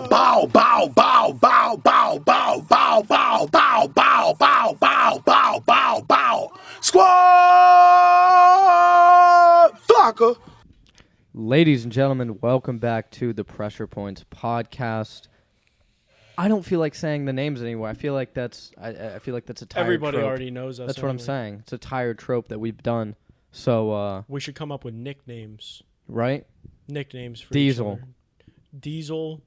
bow, bow, bow, bow, bow, bow, bow, bow, bow, bow, bow, bow, bow, bow, bow, bow. Squad Flocker. Ladies and gentlemen, welcome back to the Pressure Points podcast. I don't feel like saying the names anymore. I feel like that's I feel like that's a tired Everybody trope. already knows us. That's what I'm anyway. saying. It's a tired trope that we've done. So We should come up with nicknames. right? Nicknames for Diesel. each other. Diesel.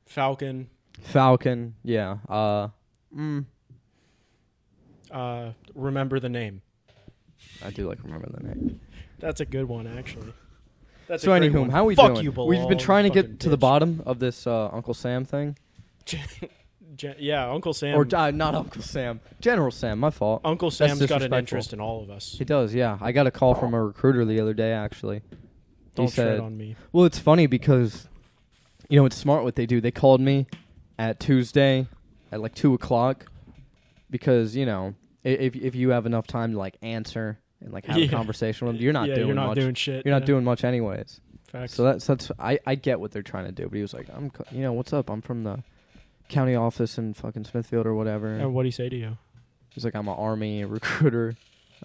Falcon. Falcon, yeah. Remember the name. I do like remember the name. That's a good one, actually. That's So a great anywho, one. how we Fuck doing? you, We've been Bilal, trying to fucking get to the bitch. bottom of this Uncle Sam thing. Yeah, Uncle Sam. Or not Uncle Sam. General Sam, my fault. Uncle That's Sam's got an disrespectful. interest in all of us. He does, yeah. I got a call from a recruiter the other day, actually. Don't he said, tread on me. Well, it's funny because, you know, it's smart what they do. They called me at Tuesday at like 2 o'clock because, you know, if you have enough time to like answer and like have a conversation with them, you're not doing you're not much. doing shit. You're not doing much anyways. Facts. So that's I get what they're trying to do. But he was like, what's up? I'm from the county office in fucking Smithfield or whatever. And what did he say to you? He's like, I'm an Army recruiter.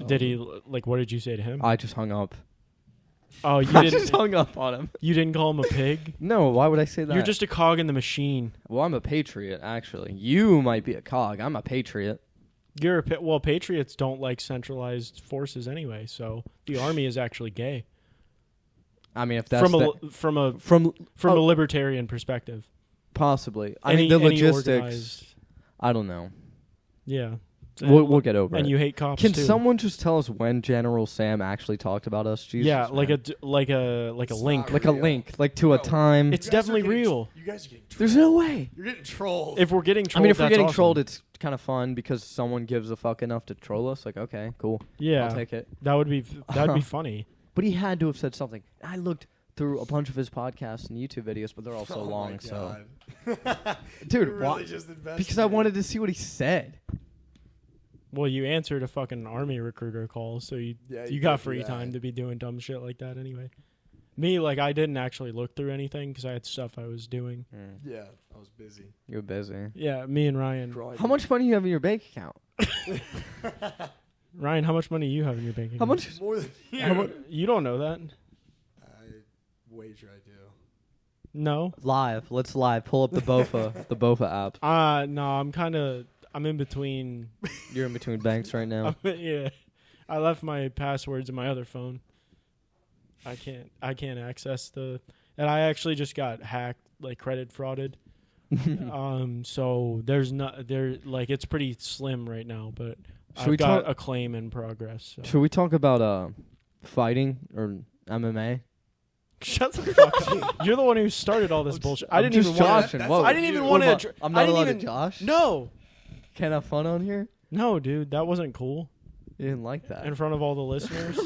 Did he like? What did you say to him? I just hung up. Oh, you I didn't. just hung up on him. You didn't call him a pig. No, why would I say that? You're just a cog in the machine. Well, I'm a patriot, actually. You might be a cog. I'm a patriot. You're well. Patriots don't like centralized forces anyway, so the army is actually gay. I mean, if that's from a from libertarian perspective. possibly. I mean, the logistics. I don't know. Yeah, We'll get over it. And you hate cops Can too. someone just tell us when General Sam actually talked about us? Jesus, yeah, man. like a link. like a link, like to a time. It's definitely real. You guys are getting trolled. There's no way. You're getting trolled. If we're getting trolled, I mean, if we're that's getting awesome. trolled, it's kind of fun because someone gives a fuck enough to troll us. Like, okay, cool. yeah, I'll take it. that'd be funny. But he had to have said something. I looked through a bunch of his podcasts and YouTube videos, but they're all so long. So, dude, You're why? really just Because I wanted to see what he said. Well, you answered a fucking army recruiter call, so you got free time to be doing dumb shit like that anyway. Me, like, I didn't actually look through anything because I had stuff I was doing. Yeah, I was busy. You're busy. Yeah, me and Ryan. How much money do you have in your bank account? Ryan, how much money you have in your bank account? How much? More than you. You don't know that. I wager I do. No. Live. Let's live. Pull up the Bofa, the Bofa app. No, I'm in between. You're in between banks right now. Yeah. I left my passwords in my other phone. I can't access and I actually just got hacked, like credit frauded. So it's pretty slim right now, but I've got a claim in progress. So. Should we talk about fighting or MMA? Shut the fuck up. You're the one who started all this bullshit. I didn't even want to. Whoa. I didn't even want to. I'm not allowed to josh? No. Can't have fun on here? No, dude, that wasn't cool. You didn't like that. In front of all the listeners.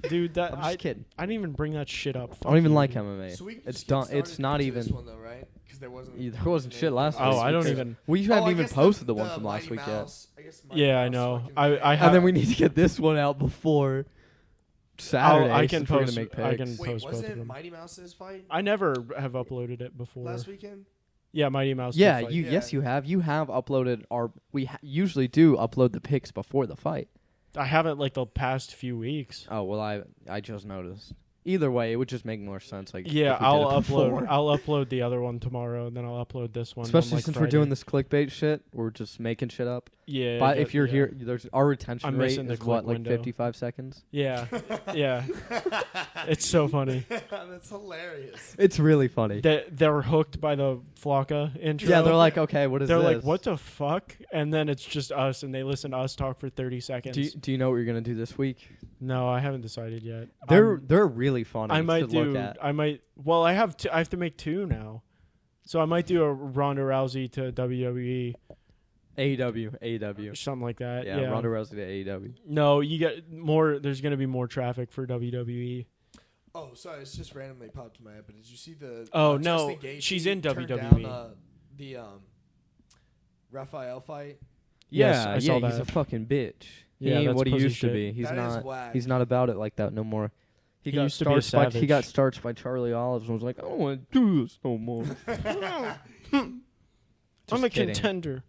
Dude, I'm just kidding. I didn't even bring that shit up. I don't even like dude. MMA. So we can It's just done. get It's started not to even. This one though, right? Because there wasn't shit last week. Oh, I don't because even. We haven't even posted the one from last week yet. Yeah, I know. I have. And then we need to get this one out before Saturday. I can since we're gonna post. make I picks. can Wait, post both of wasn't them. Mighty Mouse's fight I never have uploaded it before. last weekend? Yeah, Mighty Mouse. did Yeah, fight. yes, you have. You have uploaded our. We usually do upload the pics before the fight. I haven't like the past few weeks. Oh well, I just noticed. Either way, it would just make more sense. Like, Yeah, if we did it I'll before. upload the other one tomorrow, and then I'll upload this one. Especially on, like, since Friday. we're doing this clickbait shit, we're just making shit up. Yeah. But if you're yeah. here, there's our retention I'm rate missing the is what, click like window. 55 seconds. Yeah, yeah. It's so funny. That's hilarious. It's really funny. They're hooked by the Flocka intro. Yeah, they're like, okay, what is They're this? like, what the fuck? And then it's just us, and they listen to us talk for 30 seconds. Do you know what you're gonna do this week? No, I haven't decided yet. They're really funny. I might to do. Look at. I might. Well, I have to make two now, so I might do a Ronda Rousey to WWE, AEW. something like that. Yeah, Yeah. Ronda Rousey to AEW. No, you get more. There's gonna be more traffic for WWE. Oh, sorry, it's just randomly popped in my head. But did you see the? Oh, Justin no, Gaethje she's in turned WWE. Down, the Raphael fight. Yes, Yeah, I saw he's that. a fucking bitch. He Yeah, ain't that's what he pussy used to shit. be. He's That is not. whack. He's not about it like that no more. He got used to be a starched by savage. starched by Charlie Olives and was like, I don't want to do this no more. I'm a kidding. contender.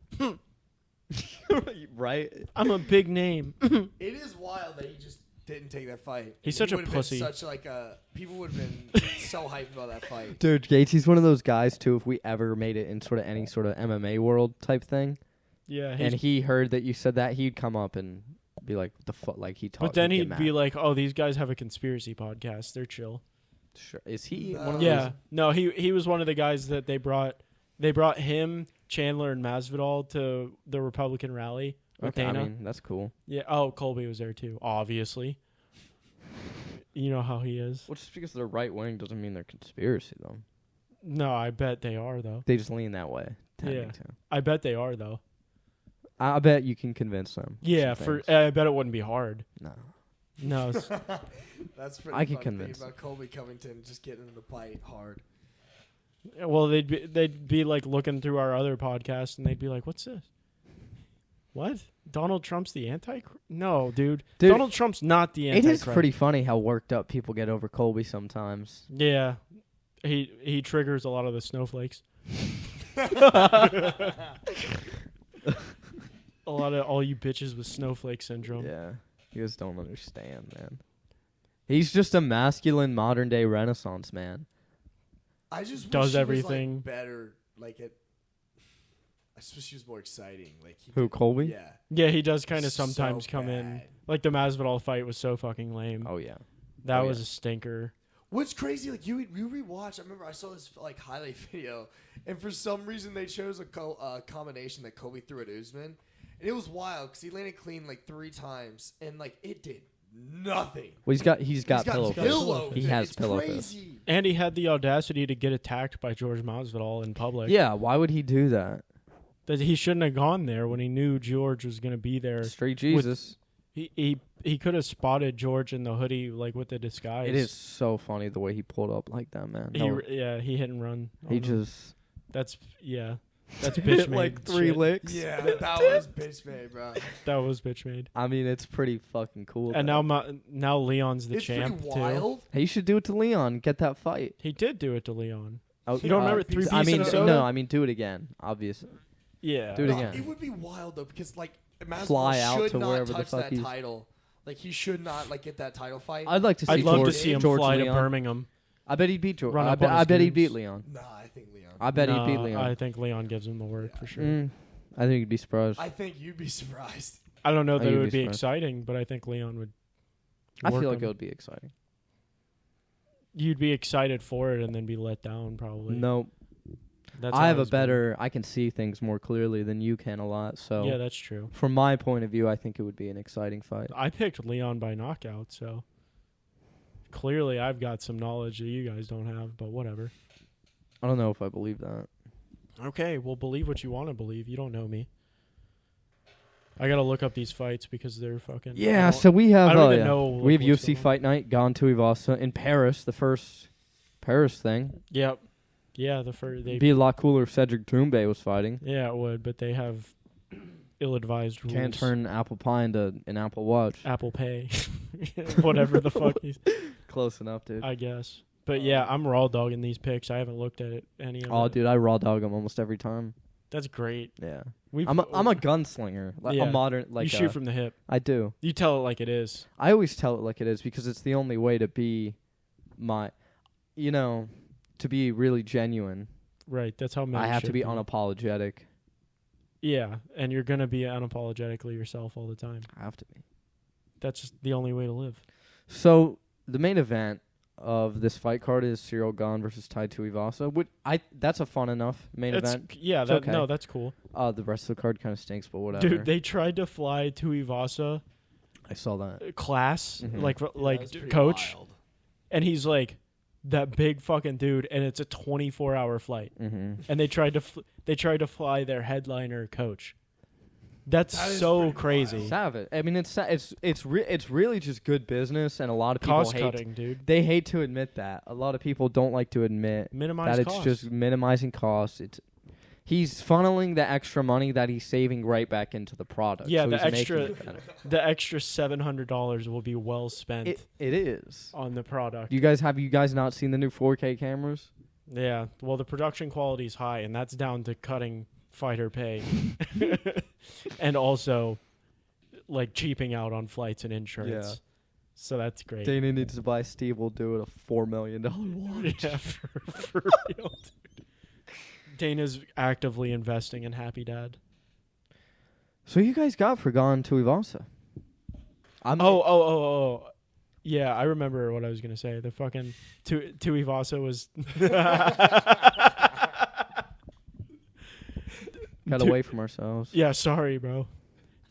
Right? I'm a big name. It is wild that he just didn't take that fight. He's He such a would've been pussy. Such like a people would have been so hyped about that fight. Dude, Gates, he's one of those guys too. If we ever made it in sort of any sort of MMA world type thing, Yeah, and he heard that you said that, he'd come up and be like, "The fuck?" Like he talked. but then he'd be like, "Oh, these guys have a conspiracy podcast. They're chill." Sure. "Is he No. one of Yeah, those?" no, he was one of the guys that they brought. They brought him, Chandler, and Masvidal to the Republican rally with Okay, I Dana. mean that's cool. Yeah. Oh, Colby was there too. Obviously. You know how he is. Well, just because they're right wing doesn't mean they're conspiracy though. No, I bet they are though. They just lean that way. Tending Yeah. to. I bet they are though. I bet you can convince them. Yeah, some for things. I bet it wouldn't be hard. No. No. That's pretty. I can funny convince about Colby Covington just getting into the fight hard. Well, they'd be like looking through our other podcast and they'd be like, "What's this? What? Donald Trump's the antichrist? No, dude. Donald Trump's not the It antichrist." is pretty funny how worked up people get over Colby sometimes. Yeah, he triggers a lot of the snowflakes. A lot of all you bitches with snowflake syndrome. Yeah. You guys don't understand, man. He's just a masculine modern day Renaissance man. I just Does wish he everything. was, like, better. Like it. I just wish he was more exciting. Like he Who, did- Colby? Yeah. Yeah, he does kind of So sometimes come in. bad. Like the Masvidal fight was so fucking lame. Oh yeah. That oh, was yeah. a stinker. What's crazy? Like you rewatch. I remember I saw this like highlight video, and for some reason they chose a combination that Colby threw at Usman, and it was wild because he landed clean like 3 times, and like it did nothing. Well, he's got pillow got face. pillow He face. has It's pillow face. crazy. And he had the audacity to get attacked by George Masvidal in public. Yeah, why would he do that? That he shouldn't have gone there when he knew George was going to be there. Straight Jesus. He could have spotted George in the hoodie, like with the disguise. It is so funny the way he pulled up like that, man. No, He hit and run. he on him. just That's bitch hit made. like 3 shit. licks. Yeah, that was bitch made, bro. That was bitch made. I mean, it's pretty fucking cool. And though. now Leon's the It's champ pretty too. wild. Hey, you should do it to Leon. Get that fight. He did do it to Leon. Oh, You don't remember 3 I Piece mean, Minnesota? no. I mean, do it again. Obviously. Yeah. Do it No, again. It would be wild though because like Masvidal Fly out should to not wherever the touch fuck that he's- title. Like he should not like get that title fight. I'd like to see I'd love to George, see him George fly Leon. to Birmingham. I bet he'd beat George. Run I up bet, on I his bet he'd beat dudes. Leon. Nah, I think Leon. I bet he'd beat Nah, Leon. I think Leon gives him the word for sure. I think you'd be surprised. I think you'd be surprised. I don't know that you'd it be would be surprised. exciting, but I think Leon would. I work feel like him. it would be exciting. You'd be excited for it and then be let down, probably. No, That's I have a always been. better. I can see things more clearly than you can a lot. So Yeah, that's true. from my point of view, I think it would be an exciting fight. I picked Leon by knockout, so clearly I've got some knowledge that you guys don't have, but whatever. I don't know if I believe that. Okay, well, believe what you want to believe. You don't know me. I gotta look up these fights because they're fucking. Yeah, so we have. I don't even know We have what's UFC going on. Fight Night, Gane to Ivasa in Paris. The first Paris thing. Yep. Yeah, the first. It'd be a lot cooler if Cedric Doumbé was fighting. Yeah, it would, but they have ill-advised rules. Can't turn apple pie into an Apple Watch. Apple Pay, whatever the fuck he's. Close enough, dude. I guess. But yeah, I'm raw dogging these picks. I haven't looked at any of Oh, it. dude, I raw dog him almost every time. That's great. Yeah, We've, I'm a gunslinger, like Yeah. a modern. Like you shoot from the hip. I do. You tell it like it is. I always tell it like it is because it's the only way to be to be really genuine. Right. That's how men I have should to be unapologetic. Yeah, and you're gonna be unapologetically yourself all the time. I have to be. That's just the only way to live. So the main event of this fight card is Ciryl Gane versus Tai Tuivasa. That's a fun enough main event. Yeah, It's that, okay. no, that's cool. The rest of the card kind of stinks, but whatever. Dude, they tried to fly to Ivasa I saw that. class, Mhm. like That's pretty coach, wild. and he's like that big fucking dude, and it's a 24-hour flight, Mm-hmm. and they tried to fly their headliner coach. That's That is so pretty crazy. wild. Savage. I mean, it's really just good business, and a lot of people Cost hate. cutting, dude. They hate to admit that. A lot of people don't like to admit Minimize that it's costs. just minimizing costs. He's funneling the extra money that he's saving right back into the product. Yeah, so the he's making extra it better. the extra $700 will be well spent It is. on the product. You guys not seen the new 4K cameras? Yeah, well, the production quality is high, and that's down to cutting fighter pay, and also like cheaping out on flights and insurance. Yeah. So that's great. Dana needs to buy Steve will do it a $4 million watch. Yeah, for real, dude. Dana's actively investing in Happy Dad. So you guys got for Gane to Ivasa. Oh. Yeah, I remember what I was going to say. The fucking Tuivasa was... Got away from ourselves. Yeah, sorry, bro.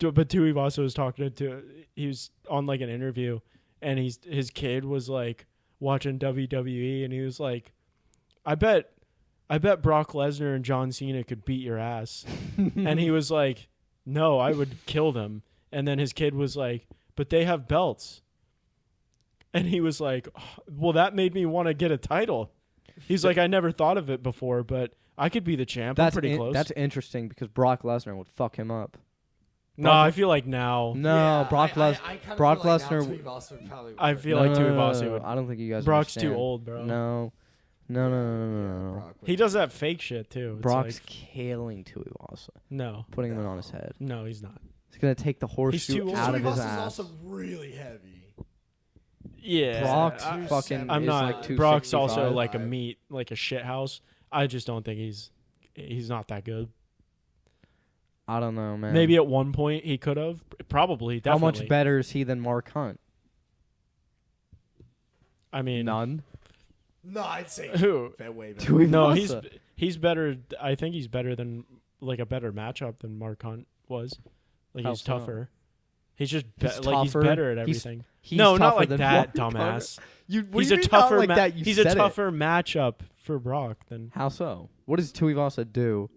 But Tuivasa was talking to... He was on, like, an interview, and his kid was, like, watching WWE, and he was like, I bet Brock Lesnar and John Cena could beat your ass. And he was like, no, I would kill them. And then his kid was like, but they have belts. And he was like, well, that made me want to get a title. He's like, I never thought of it before, but I could be the champ. I'm pretty close. That's interesting because Brock Lesnar would fuck him up. No, I feel like now. No, Yeah, Brock Lesnar. I feel like Tuivasa would. I don't think you guys. Brock's understand. too old, bro. No. He does that fake shit too. It's Brock's like, killing Tuivasa, no, putting him on his head. no, he's not. He's gonna take the too horseshoe old. out of his Tuivasa's ass. also really heavy. Yeah, Brock's I- fucking. I'm is not. Like Brock's also 265. like a meat, like a shit house. I just don't think he's not that good. I don't know, man. Maybe at one point he could have. Probably, How definitely. much better is he than Mark Hunt? I mean, None. No, I'd say who? way better. Tuivasa. No, he's better. I think he's better than like a better matchup than Mark Hunt was. Like How he's so? tougher. He's just He's like he's tougher. better at He's- everything. He's No, not tougher like than that, Mark Hunt. dumbass. What He's do a you mean tougher. not like that? You He's a said it. tougher matchup for Brock than How so? What does Tuivasa do?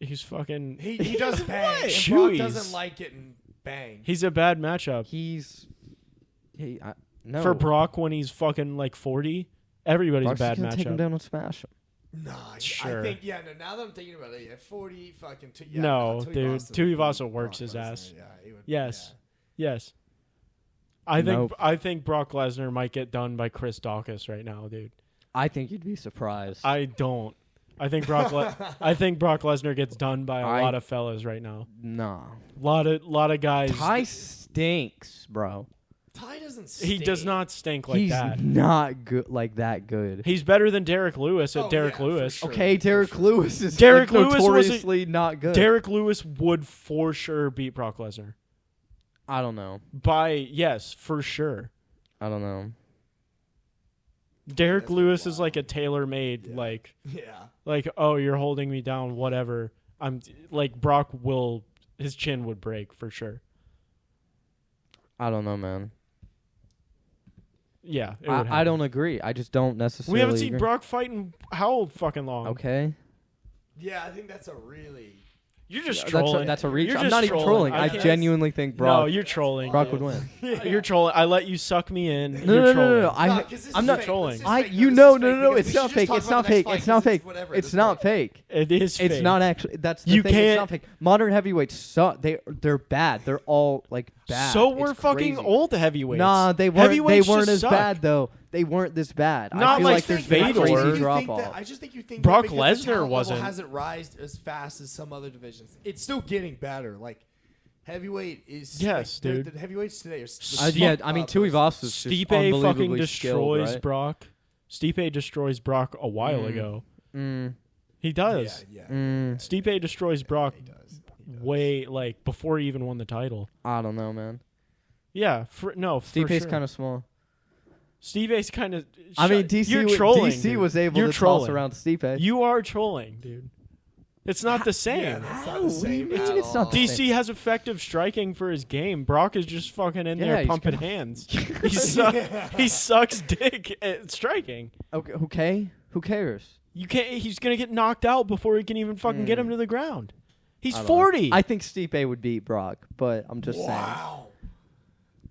he's fucking. He does bang. And Brock Chewies. doesn't like getting banged. He's a bad matchup No. for Brock when he's fucking like 40. Everybody's Brock's a bad gonna take him matchup. down and smash him. No, Sure. I think no. Now that I'm thinking about it, 40 fucking. No, dude, Tuivasa would beat works his Brock Lesnar. ass. Yeah, he would. Yes. Yeah. Yes. I Nope. think Brock Lesnar might get done by Chris Dawkins right now, dude. I think you'd be surprised. I don't. I think Brock Lesnar gets done by a lot of fellas right now. Nah. Lot of guys. Ty stinks, bro. Ty doesn't. He does not stink like He's that. not good like that good. He's better than Derek Lewis at Oh, Derek yeah, for Lewis. sure. Okay, Derek Lewis is Derek like, Lewis was a- notoriously not good. Derek Lewis would for sure beat Brock Lesnar. I don't know. Yes, for sure. I don't know. Derek That's Lewis is wild. like a tailor-made Yeah. like oh, you're holding me down, whatever. I'm like Brock will his chin would break for sure. I don't know, man. Yeah, it would I happen. don't agree. I just don't necessarily. We haven't seen agree. Brock fight in how fucking long? Okay. Yeah, I think that's a really. You're just That's trolling. a reach. You're I'm just not even trolling. I can't- genuinely think Brock. No, you're trolling. Brock would win. You're trolling. I let you suck me in. No, You're no, trolling. no. No, 'cause this I'm is not fake. trolling. This is I. fake. You This know, is no, fake no. because It's we not should fake. just It's talk not about the fake. next fight It's not 'cause fake. whatever, It's doesn't not matter. fake. It is fake. It's not actually. That's the You thing. can't- It's not fake. Modern heavyweights suck. They're bad. They're all like bad. So It's we're fucking crazy. old heavyweights. Nah, they weren't. They Heavyweights weren't just as suck. bad though. They weren't this bad. I Not feel like like there's Fedor. been a crazy You drop think that- off. I just think you think Brock that because the Lesnar talent level wasn't. hasn't risen as fast as some other divisions. It's still getting better. Like heavyweight is. Yes, like, dude. The heavyweights today are. Yeah, I mean, Tuivasa's just Stipe fucking unbelievably destroys skilled, right? Brock. Stipe destroys Brock a while ago. He does. Yeah. Stipe destroys Brock He does. way like before he even won the title. I don't know, man. Yeah, for Stipe's sure. kind of small. Stipe's kind of. I mean, DC You're trolling. DC dude. was able You're to trolling. toss around Stipe. You are trolling, dude. It's not the same. Yeah, that's not How? the What do you same mean at it's not all. the DC has effective striking for his game. Brock is just fucking in Yeah, there he's pumping gonna- hands. He sucks dick at striking. Okay. Who cares? You can't. He's gonna get knocked out before he can even fucking get him to the ground. He's I don't know. 40. I think Stipe would beat Brock, but I'm just saying. Wow.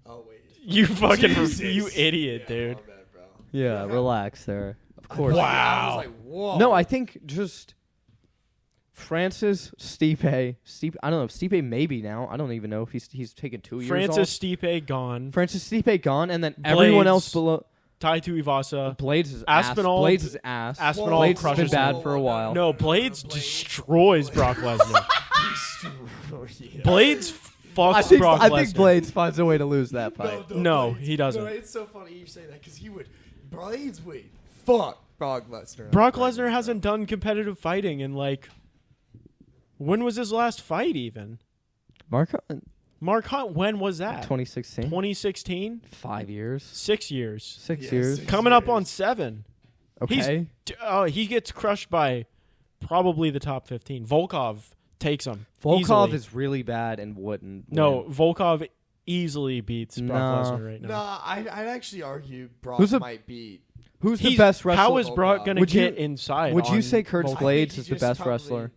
Oh wait. You fucking Jesus. you idiot, Yeah, dude. my bad, bro. Yeah, relax there. Of course. Wow. I was like, whoa. No, I think just Francis, Stipe. I don't know. Stipe maybe now. I don't even know if he's taken 2 years Francis, off. Stipe gone. Francis, Stipe gone, and then everyone else below. Tai Tuivasa. Blades is Aspinall. Blades is ass. Aspinall Blades has been crushes bad him. for a while. No, Blades destroys Brock Lesnar. Blades fucks Brock Lesnar. I think Blades finds a way to lose that fight. No, Blades, he doesn't. No, it's so funny you say that because Blades would fuck Brock Lesnar. Brock Lesnar hasn't done competitive fighting in like. When was his last fight even? Mark Hunt, when was that? 2016. 2016? 5 years. 6 years. 6 years. Coming up on 7. Okay. He gets crushed by probably the top 15. Volkov takes him. Volkov easily. is really bad and wouldn't. No, win. Volkov easily beats Brock Lesnar right now. Nah, I'd actually argue Brock might beat. Who's the best wrestler? How is Brock going to get inside? Would you say Curtis Volkov? Blades is the best wrestler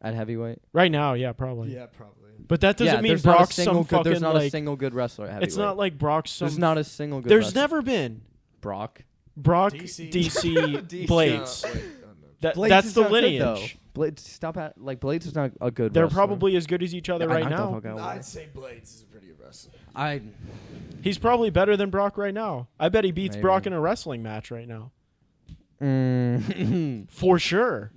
at heavyweight? Right now, yeah, probably. Yeah, probably. But that doesn't mean there's Brock's not a single some fucking There's not like. a single good wrestler at heavyweight. It's not like Brock's some. There's not a single good. There's wrestler. never been Brock, DC, Blades. No, wait, Blades That's is the not good, lineage. though. Blades Blades is not a good. They're wrestler. probably as good as each other right now. I'd say Blades is a pretty good wrestler. He's probably better than Brock right now. I bet he beats Maybe. Brock in a wrestling match right now. Mm. For sure.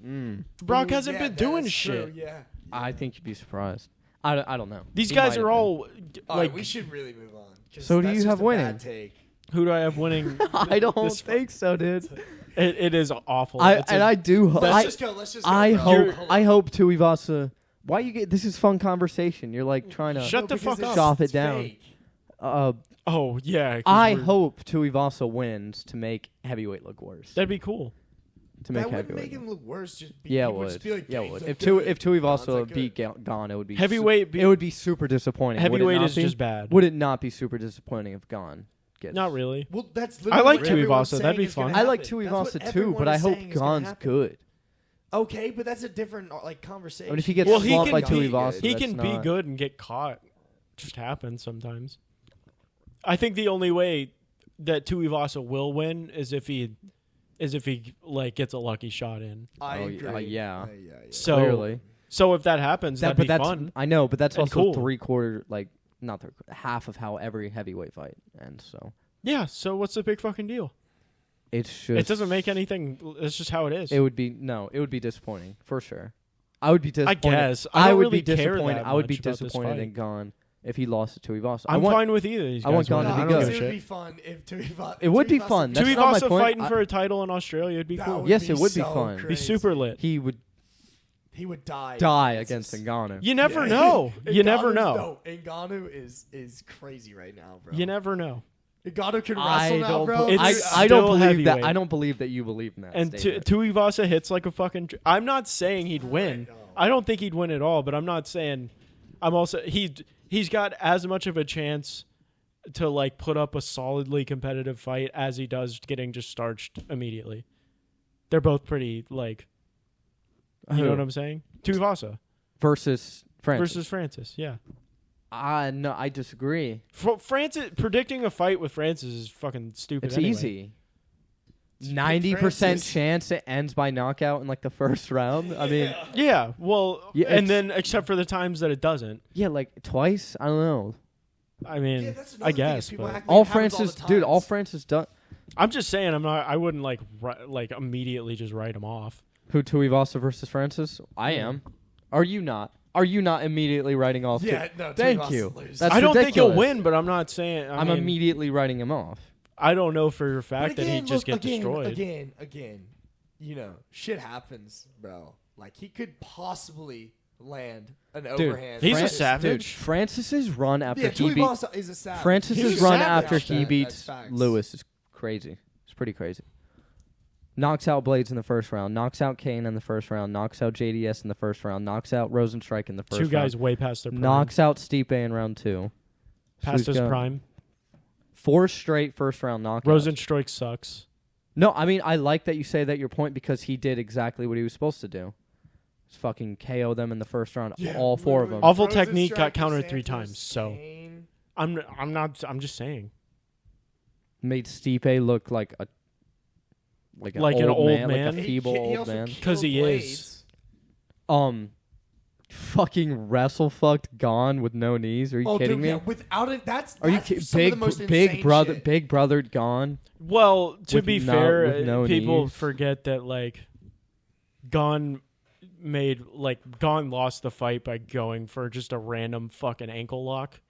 Brock Ooh, hasn't been doing that's shit. True, yeah. I think you'd be surprised. I don't know. These He guys might are have all All like. right, we should really move on. 'cause So who do that's you just have a winning? bad take. Who do I have winning? been. I don't this think so, dude. It is awful. I do. Let's just go. Let's just go. I bro. hope. Hold I on. hope Tuivasa. Why you get? This is fun conversation. You're like trying to. Shut the because fuck up. it's- Chop it it's down. fake. Oh yeah. 'cause I we're- hope Tuivasa wins to make heavyweight look worse. that'd be cool. To make That wouldn't heavyweight. make him look worse. Just be, Yeah, he it would. Just would. be like, Yeah, it Gane's would. like If good. if Gane's Tuivasa like beat good. Gane, it would be Heavyweight it would be super disappointing. Would it Heavyweight not is be? just bad. Would it not be super disappointing if Gane gets? Not really. Well, that's I like literally what everyone's Tuivasa. That'd saying be is gonna fun. I like happen. That's what Tuivasa too, everyone but I is hope saying is gonna Gane's happen. good. Okay, but that's a different conversation. I mean, if he gets Well, he slumped by can be- Tuivasa, He that's can be not- good and get caught. Just happens sometimes. I think the only way that Tuivasa will win is if he like gets a lucky shot in. I Oh, agree. yeah. So Clearly, so if that happens, that'd be that's fun. I know, but that's and also cool. 3/4, like not half of how every heavyweight fight ends. So Yeah. So what's the big fucking deal? it's just It doesn't make anything. It's just how it is. It would be disappointing for sure. I would be disappointed. guess. I don't would really be care disappointed. that I would be much about this disappointed in fight. Gane if he lost to Tuivasa. I'm fine with either of these I guys. want Gane winning. to be I don't good. give a It would be shit. fun if Tuivasa. It would be fun. That's not my Tuivasa point. fighting for a title in Australia would be That cool. would Yes, be it would be so fun. Be crazy. super lit. He would He would die. die Francis. against Ngannou. You never know. You never know. No, Ngannou is crazy right now, bro. You never know. Ngannou can I wrestle now, don't. bro. It's I don't still believe that. heavyweight. I don't believe that you believe in that. And statement. Tuivasa hits like a fucking. I'm not saying he'd win. know. I don't think he'd win at all. But I'm not saying. I'm also he's got as much of a chance to like put up a solidly competitive fight as he does getting just starched immediately. They're both pretty like. You know what I'm saying? Tuivasa versus Francis. versus Francis. Yeah. No, I disagree. Francis predicting a fight with Francis is fucking stupid. It's anyway. easy. 90% Francis. chance it ends by knockout in like the first round. I mean, Yeah. Well, Yeah, and it's- then except for the times that it doesn't. yeah, like twice. I don't know. I mean, Yeah, that's another I thing, guess. is people But act like All it happens Francis, the dude. All times. Francis done. I'm just saying. I wouldn't like immediately just write him off. Who Tuivasa versus Francis? I Yeah. am. Are you not? Are you not immediately writing off? Yeah, no. Thank Tuivasa you. loses. That's I don't think he'll ridiculous. win, but I'm not saying. I'm mean, immediately writing him off. I don't know for a But fact that he'd again, just look, get destroyed. Again, you know, shit happens, bro. Like he could possibly land an overhand. he's a Francis- savage. Dude, Francis's run after Yeah, he beat Tuivasa is a savage. Francis's He's a run savage. after he That's beats facts. Lewis is crazy. It's pretty crazy. Knocks out Blades in the first round. Knocks out Kane in the first round. Knocks out JDS in the first round. Knocks out Rosenstrike in the first Two round. guys way past their prime. Knocks out Stipe in round 2. past he's his got prime. 4 straight first round knockouts. Rosenstrike sucks. No, I mean I like that you say that your point because he did exactly what he was supposed to do. Just fucking KO them in the first round, Yeah, all 4 of them. literally. Awful technique Rosenstrike, got countered 3 DeSantis, times. So Kane. I'm not. I'm just saying. Made Stipe look like a Like an old like man? a feeble He old also man. killed 'Cause he Blades. is. Fucking wrestle fucked Gane with no knees. Are you kidding me? Yeah, without it, that's Are you some of the most insane shit. big brother Gane? Well, to With be no- fair, with no people knees. forget that like Gane lost the fight by going for just a random fucking ankle lock.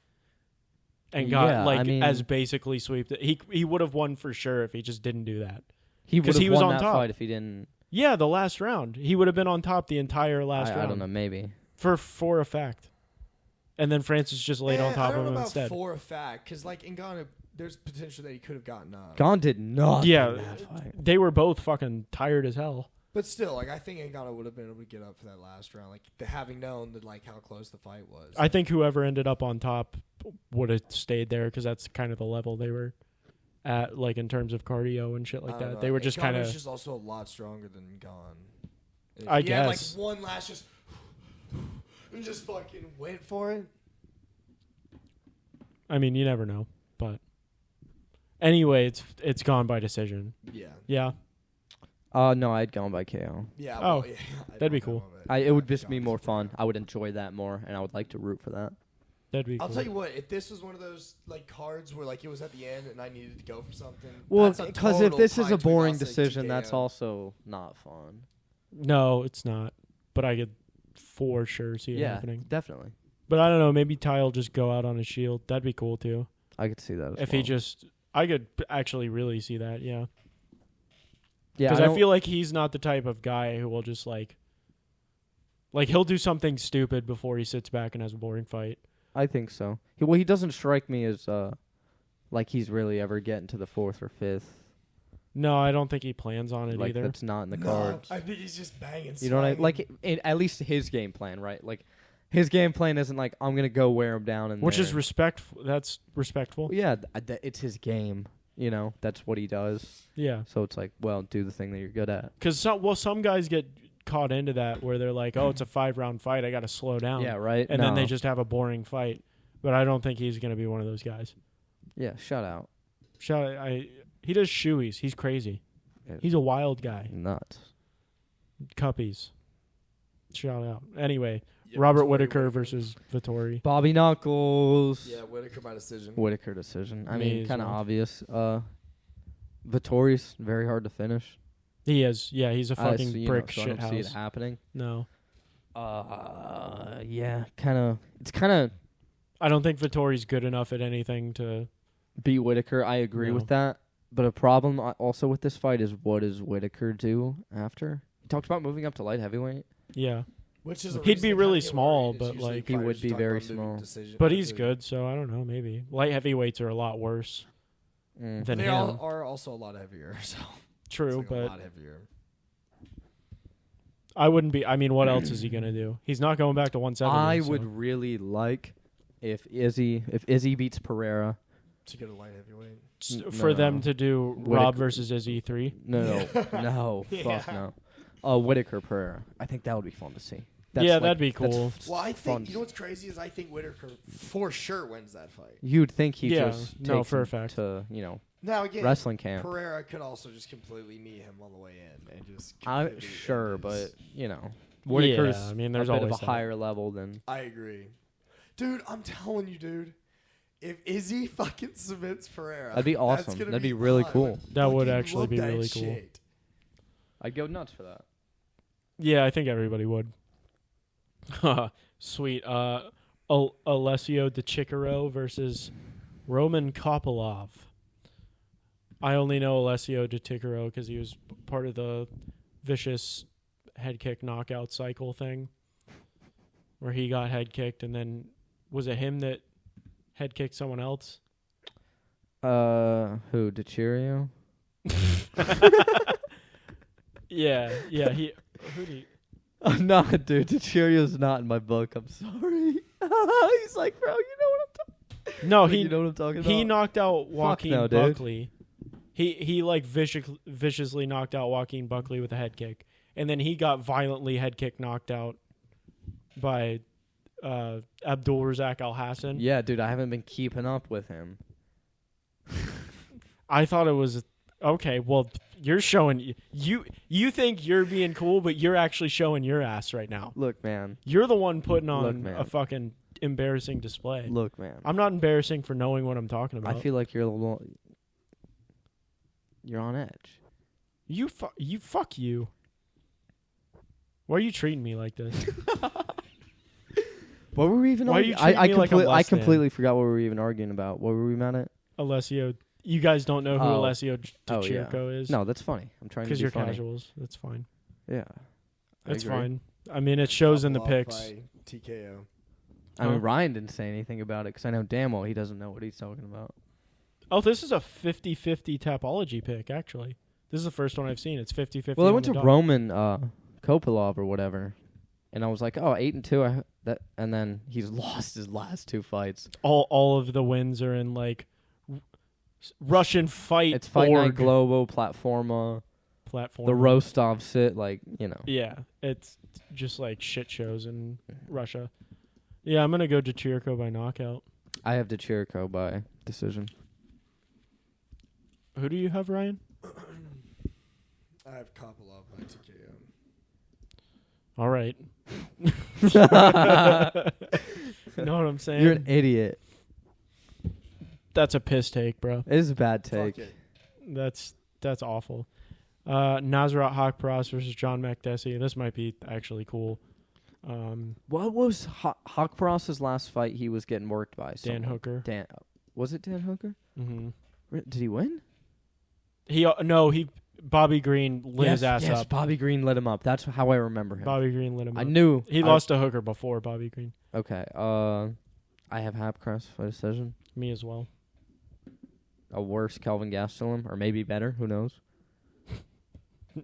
And got Yeah, I mean- as basically swept it. He would have won for sure if he just didn't do that. He would 'Cause have he was won on that top. fight if he didn't. Yeah, the last round. He would have been on top the entire last round. I don't know. Maybe. For a fact. And then Francis just laid on top I don't of know him about instead. for a fact, because like in Ghana, there's potential that he could have gotten up. Gane did not. Yeah, in that fight. they were both fucking tired as hell. But still, like I think Ngannou would have been able to get up for that last round, like having known that like how close the fight was. I think whoever ended up on top would have stayed there because that's kind of the level they were at, like in terms of cardio and shit like I don't that. know. They were just kind Ngannou's of. just also a lot stronger than Gane. If I he had, guess. like one last just and just fucking went for it. I mean, you never know, but anyway, it's gone by decision. Yeah. Yeah, No, I'd gone by KO. Yeah. Oh, well, yeah, that'd be I cool. love it. It would just be Gane's more the fun. better. I would enjoy that more, and I would like to root for that. that'd be I'll cool. tell you what, if this was one of those like cards where like it was at the end and I needed to go for something. Well, that's a because if total this is tie a between boring us, like, decision, that's TKO. also not fun. No, it's not. But I could for sure see it Yeah, happening. definitely. But I don't know. Maybe Ty will just go out on his shield. That'd be cool too. I could see that. If he just, I could actually really see that. Yeah. yeah, Because I feel like he's not the type of guy who will just like he'll do something stupid before he sits back and has a boring fight. I think so. He doesn't strike me as like he's really ever getting to the fourth or fifth. No, I don't think he plans on it Like either. that's not in the No, cards. I think he's just banging. You know what I swinging. like? At least his game plan, right? Like his game plan isn't like I'm gonna go wear him down and Which is respectful. That's respectful. yeah, it's his game. You know, that's what he does. Yeah. So it's like, well, do the thing that you're good at. Because some guys get caught into that where they're like, oh, it's a 5-round fight. I got to slow down. Yeah, right. And then they No. just have a boring fight. But I don't think he's going to be one of those guys. yeah, shut out. He does shoeies. He's crazy. Yeah. He's a wild guy. Nuts. Cuppies. Shout out. Anyway, Yeah, Robert Vittori Whitaker versus Vittori. Bobby Knuckles. Yeah, Whitaker by decision. Whitaker decision. I Me mean, as kind of well. obvious. Vittori's very hard to finish. He is. Yeah, he's a fucking so, brick so I don't see it shithouse. happening. No. Yeah, kind of. It's kind of I don't think Vittori's good enough at anything to... beat Whitaker. I agree No. with that. But a problem also with this fight is what does Whitaker do after? He talked about moving up to light heavyweight. Yeah. Which is a He'd reason be to really kinda get small, worried. It's but, usually like, he fighters would who be talk very about moving small. decision But by he's decision. good, so I don't know, maybe. Light heavyweights are a lot worse Mm. than They him. all are also a lot heavier. So True, it's like a but lot heavier. I wouldn't be... I mean, what else is he going to do? He's not going back to 170. I so- would really like if Izzy beats Pereira. To get a light heavyweight. For them No. to do Whitaker- Rob versus Izzy 3. No, no, fuck no. Whitaker Pereira. I think that would be fun to see. Yeah, that'd be cool. Well, I fun. think you know what's crazy is I think Whitaker for sure wins that fight. You'd think he Yeah, just no, takes for a him fact. to Now again, wrestling camp. Pereira could also just completely knee him on the way in and just. I'm completely sure, end but his- Whitaker's I mean, there's a bit of always a that. higher level than. I agree, dude. I'm telling you, dude. If Izzy fucking submits Pereira, That'd be that's awesome. gonna That'd be be really fun. cool. That would Fucking actually love be that really cool. shit. I'd go nuts for that. Yeah, I think everybody would. Sweet. Alessio De Cicero versus Roman Kopylov. I only know Alessio De Cicero because he was part of the vicious head kick knockout cycle thing where he got head kicked and then was it him that head kicked someone else? Who? DeChirio? Yeah, he who did he, No, dude. DeChirio's not in my book. I'm sorry. He's like, bro, you know what I'm talking. No, you know what I'm talking about. he knocked out Joaquin no, dude. Buckley. He like viciously knocked out Joaquin Buckley with a head kick, and then he got violently head kick knocked out by Abdul Razak Al Hassan. Yeah, dude. I haven't been keeping up with him. I thought it was Okay, well, you're showing you think you're being cool, but you're actually showing your ass right now. Look, man. You're the one putting on man. a fucking embarrassing display. Look, man. I'm not embarrassing for knowing what I'm talking about. I feel like you're on edge. You fuck you. Why are you treating me like this? What were we even Why are arguing? you treating me like I'm I less than? completely forgot what we were even arguing about. What were we mad at? Alessio, you guys don't know who Oh. Alessio Oh, yeah. DiCirco is? No, that's funny. I'm trying to because be you're funny. casuals. That's fine. Yeah. I That's agree. fine. I mean, it shows in the Off picks. by TKO. I mean, Huh? Ryan didn't say anything about it because I know damn well he doesn't know what he's talking about. Oh, this is a 50-50 Tapology pick, actually. This is the first one I've seen. It's 50-50. Well, I on went the to dot. Roman Kopilov or whatever, and I was like, oh, 8-2. And then he's lost his last 2 fights. All of the wins are in, like, Russian Fight It's Fight Night Org Globo, Platforma, platform. the Rostov sit, like, you know. Yeah, it's just, like, shit shows in Russia. Yeah, I'm going to go DiCirco by knockout. I have DiCirco by decision. Who do you have, Ryan? I have Kopilov by TKO. All right. Know what I'm saying? You're an idiot. That's a piss take, bro. It is a bad take. Fuck it. That's awful. Nasrat Haqparast versus John Makdessi. This might be actually cool. What was Haqparast's last fight? He was getting worked by Dan someone. Hooker. Was it Dan Hooker? Mm-hmm. Did he win? Bobby Green lit his ass yes, up. Bobby Green lit him up. That's how I remember him. Bobby Green lit him I up. knew He lost to Hooker before Bobby Green. Okay. I have Haqparast by decision. Me as well. A worse Kelvin Gastelum, or maybe better. Who knows?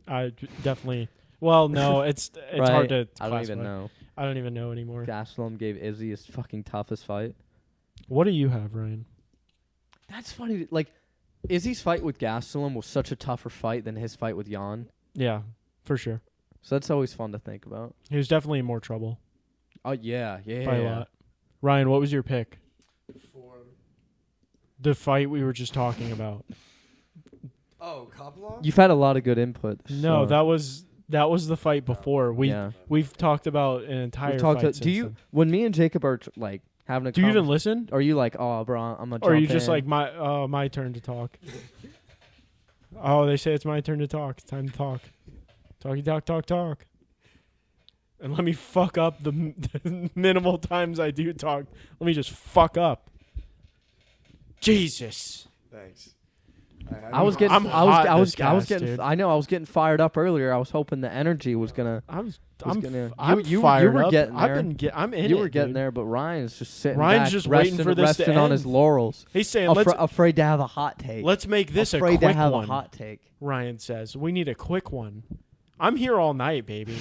I definitely. Well, no, it's Right. hard to. I don't classify. even know. I don't even know anymore. Gastelum gave Izzy his fucking toughest fight. What do you have, Ryan? That's funny. Like, Izzy's fight with Gastelum was such a tougher fight than his fight with Jan. Yeah, for sure. So that's always fun to think about. He was definitely in more trouble Oh yeah. by a lot. Ryan, what was your pick? For The fight we were just talking about. Kopilov? You've had a lot of good input. No, so- that was the fight before. We've talked about an entire We've talked fight. do you when me and Jacob are like having a do you even listen? Are you like, oh, bro, I'm gonna Or are you jump just in. like my turn to talk? Oh, they say it's my turn to talk. It's time to talk. Talk. And let me fuck up the minimal times I do talk. Let me just fuck up. Jesus. Thanks. I was getting, I'm I was, hot I was, this I was gas, getting, dude. I know, I was getting fired up earlier. I was hoping the energy was gonna. I'm you fired were up. getting there. I'm in You it, were getting dude. there, but Ryan's just sitting Ryan's back, just resting, waiting for this to resting on end. his laurels, He's saying afraid to have a hot take. let's make this a afraid quick to have one. a hot take. Ryan says we need a quick one. I'm here all night, baby.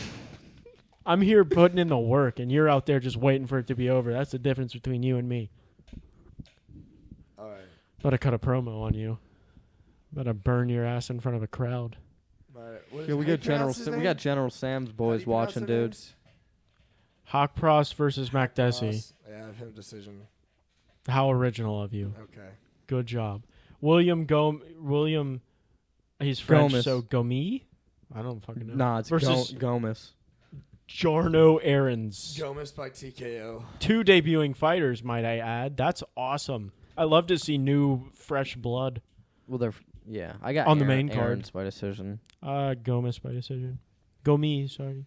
I'm here putting in the work, and you're out there just waiting for it to be over. That's the difference between you and me. All right. About to cut a promo on you. About to burn your ass in front of a crowd. Yeah, we got General Sam's boys watching, dude. Haqparast versus Makdessi. Yeah, I have him decision. How original of you. Okay. Good job. William, he's French, Gomez. so Gomi? I don't fucking know. Nah, it's versus Gomez. Jarno Aarons. Gomez by TKO. 2 debuting fighters, might I add. That's awesome. I love to see new, fresh blood. Well, I got On the main card. Aaron's by decision. Gomez by decision. Gomi, sorry.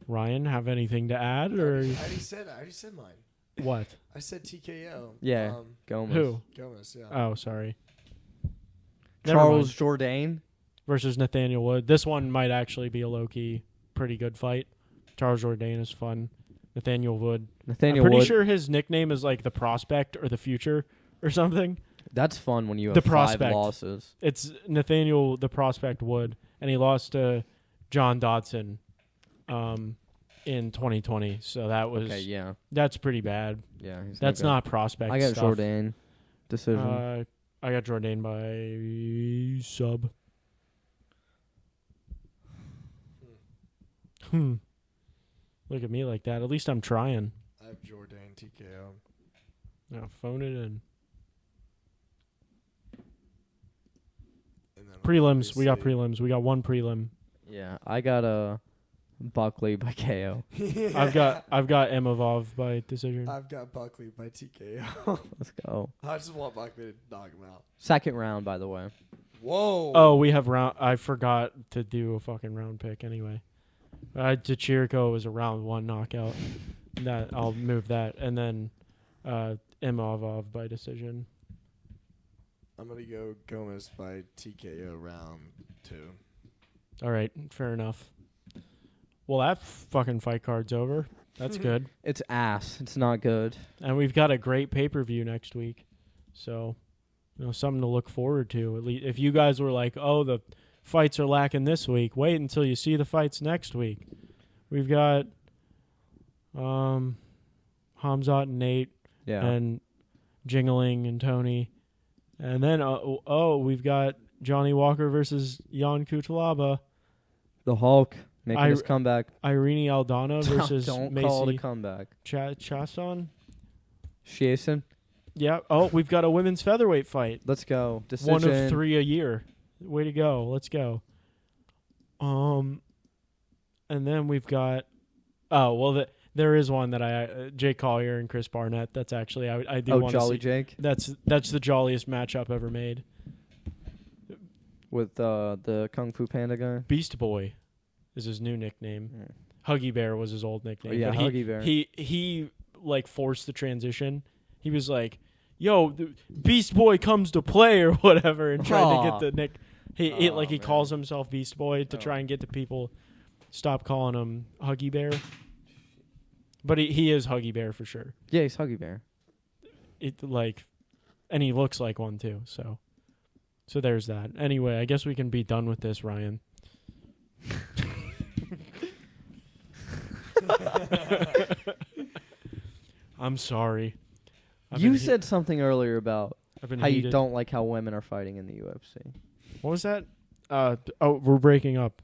Ryan, have anything to add or I already said mine. what? I said TKO. Yeah. Gomez. Who? Gomez, yeah. Oh, sorry. Never Charles mind. Jourdain. Versus Nathaniel Wood. This one might actually be a low-key pretty good fight. Charles Jourdain is fun. Nathaniel Wood. I'm pretty Wood. sure his nickname is like the Prospect or the Future or something. That's fun when you have The 5 prospect. losses. It's Nathaniel the Prospect Wood, and he lost to John Dodson in 2020. So that was Okay, yeah. that's pretty bad. Yeah. he's That's good. not prospect I got stuff. Jourdain. Decision. I got Jourdain by sub. Look at me like that. At least I'm trying. I have Jourdain TKO. Now phone it in. And then Prelims. We got obviously- prelims. We got one prelim. Yeah, I got a Buckley by KO. I've got Imavov by decision. I've got Buckley by TKO. Let's go. I just want Buckley to knock him out. Second round, by the way. Whoa. Oh, we have round. I forgot to do a fucking round pick anyway. Chirico was a round 1 knockout. That I'll move that, and then Imavov by decision. I'm gonna go Gomez by TKO round 2. All right, fair enough. Well, that fucking fight card's over. That's good. It's ass. It's not good. And we've got a great pay-per-view next week. So, something to look forward to. At least if you guys were like, "Oh, the fights are lacking this week," wait until you see the fights next week. We've got Hamzat and Nate Yeah. and Jingling and Tony. And then we've got Johnny Walker versus Jan Kutalaba. The Hulk making I- his comeback. Irene Aldana versus Don't call it a Macy comeback. Chason. Jason, Yeah. Oh, we've got a women's featherweight fight. let's go. Decision. One of 3 a year. Way to go. Let's go. And then we've got. Oh well, there is one that Jake Collier and Chris Barnett. That's actually I do want to Jolly see. Jake That's the jolliest matchup ever made. with the Kung Fu Panda guy. Beast Boy is his new nickname. Huggy Bear was his old nickname. Yeah, but Huggy Bear. He like forced the transition. He was like, "Yo, the Beast Boy comes to play" or whatever, and trying to get the nick. He Man. calls himself Beast Boy to try and get the people stop calling him Huggy Bear. But he is Huggy Bear for sure. Yeah, he's Huggy Bear. And he looks like one too. So there's that. Anyway, I guess we can be done with this, Ryan. I'm sorry. You said something earlier about I've been how you heated. don't like how women are fighting in the UFC. What was that? We're breaking up.